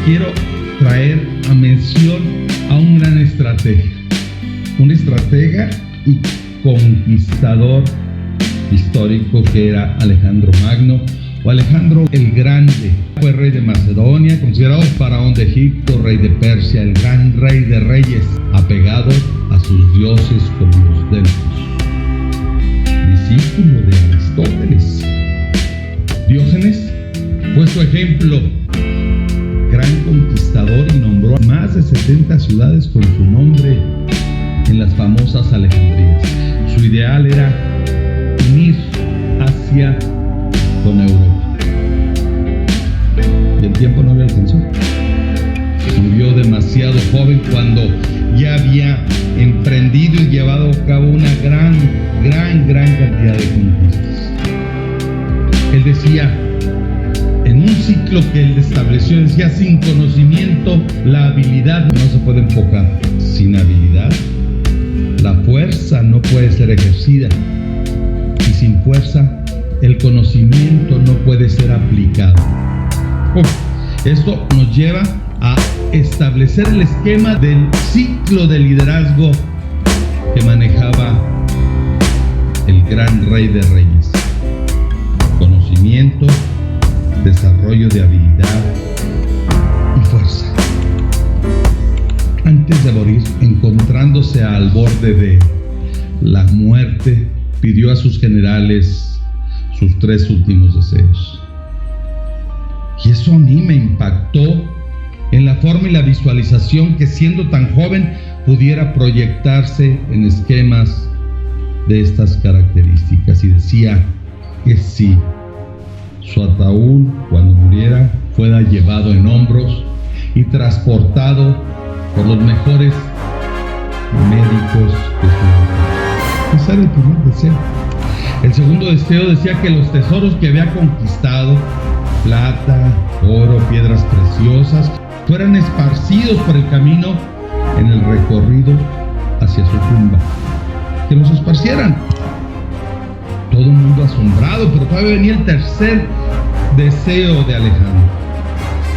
quiero traer a mención a un gran estratega, un estratega y conquistador histórico que era Alejandro Magno, o Alejandro el Grande. Fue rey de Macedonia, considerado faraón de Egipto, rey de Persia, el gran rey de reyes, apegado a sus dioses como los delfos. Discípulo de Aristóteles. Diógenes fue su ejemplo, gran conquistador, y nombró más de 70 ciudades con su nombre en las famosas Alejandrías. Su ideal era unir Asia con Europa. Y el tiempo no le alcanzó. Murió demasiado joven cuando ya había emprendido y llevado a cabo una gran cantidad de conquistas. Él decía, en un ciclo que él estableció, decía, sin conocimiento la habilidad no se puede enfocar. Sin habilidad la fuerza no puede ser ejercida, y sin fuerza el conocimiento no puede ser aplicado. Esto nos lleva a establecer el esquema del ciclo de liderazgo que manejaba el gran rey de reyes. Conocimiento, desarrollo de habilidad y fuerza. Antes de morir, encontrándose al borde de la muerte, pidió a sus generales sus 3 últimos deseos. Y eso a mí me impactó en la forma y la visualización que, siendo tan joven, pudiera proyectarse en esquemas de estas características. Y decía que si su ataúd, cuando muriera, fuera llevado en hombros y transportado por los mejores médicos de su época. Ese era el primer deseo. El segundo deseo decía que los tesoros que había conquistado, plata, oro, piedras preciosas, fueran esparcidos por el camino en el recorrido hacia su tumba. Que los esparcieran. Todo el mundo asombrado, pero todavía venía el tercer deseo de Alejandro: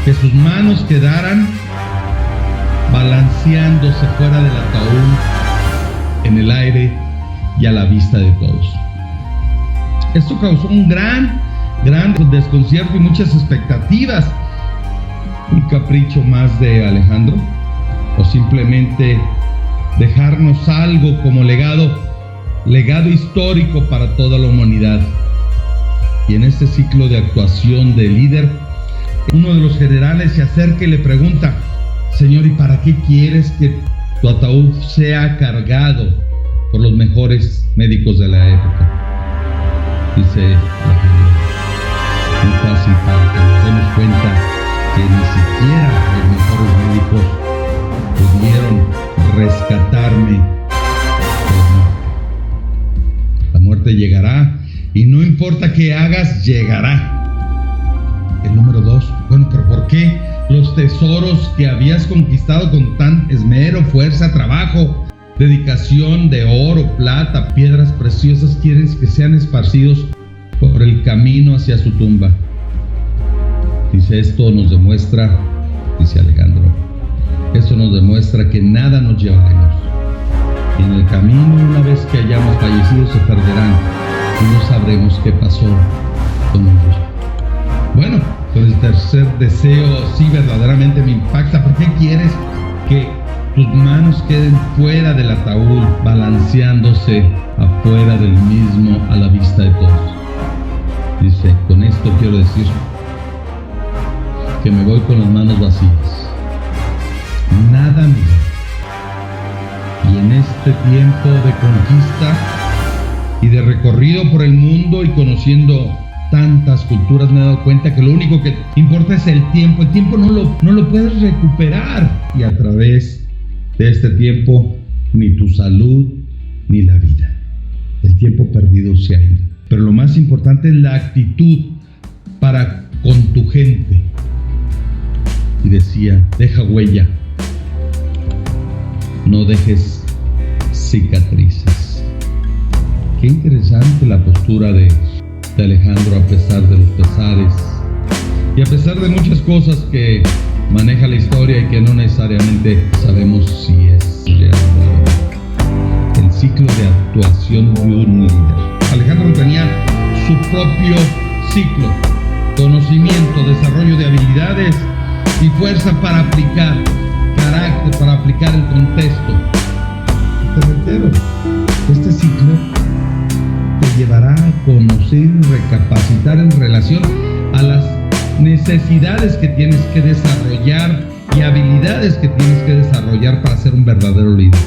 que sus manos quedaran balanceándose fuera del ataúd, en el aire y a la vista de todos. Esto causó un gran desconcierto y muchas expectativas. ¿Un capricho más de Alejandro? ¿O simplemente dejarnos algo como legado histórico para toda la humanidad? Y en este ciclo de actuación de líder, uno de los generales se acerca y le pregunta: Señor, ¿y para qué quieres que tu ataúd sea cargado por los mejores médicos de la época? Dice Alejandro: muy fácil, para que nos demos cuenta que ni siquiera los mejores médicos pudieron rescatarme. La muerte llegará, y no importa qué hagas, llegará. El número 2, bueno, pero ¿por qué los tesoros que habías conquistado con tan esmero, fuerza, trabajo, dedicación de oro, plata, piedras preciosas, quieres que sean esparcidos por el camino hacia su tumba? Dice, esto nos demuestra, dice Alejandro, esto nos demuestra que nada nos llevaremos. Y en el camino, una vez que hayamos fallecido, se perderán y no sabremos qué pasó con ellos. Bueno, pues el tercer deseo sí verdaderamente me impacta. ¿Por qué quieres que tus manos queden fuera del ataúd, balanceándose afuera del mismo a la vista de todos? Dice, con esto quiero decir que me voy con las manos vacías. Nada mío. Y en este tiempo de conquista y de recorrido por el mundo y conociendo tantas culturas, me he dado cuenta que lo único que importa es el tiempo. El tiempo no lo puedes recuperar. Y a través de este tiempo, ni tu salud ni la vida. El tiempo perdido se ha ido. Pero lo más importante es la actitud para con tu gente. Y decía, deja huella, no dejes cicatrices. Qué interesante la postura de Alejandro, a pesar de los pesares y a pesar de muchas cosas que maneja la historia y que no necesariamente sabemos si es real. El ciclo de actuación de un líder. Alejandro tenía su propio ciclo: conocimiento, desarrollo de habilidades y fuerza para aplicar, carácter para aplicar el contexto. Te reitero, este ciclo te llevará a conocer y recapacitar en relación a las necesidades que tienes que desarrollar y habilidades que tienes que desarrollar para ser un verdadero líder.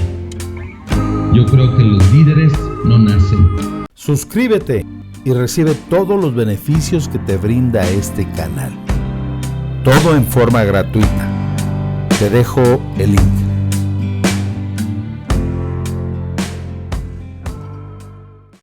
Yo creo que los líderes no nacen. Suscríbete y recibe todos los beneficios que te brinda este canal. Todo en forma gratuita. Te dejo el link.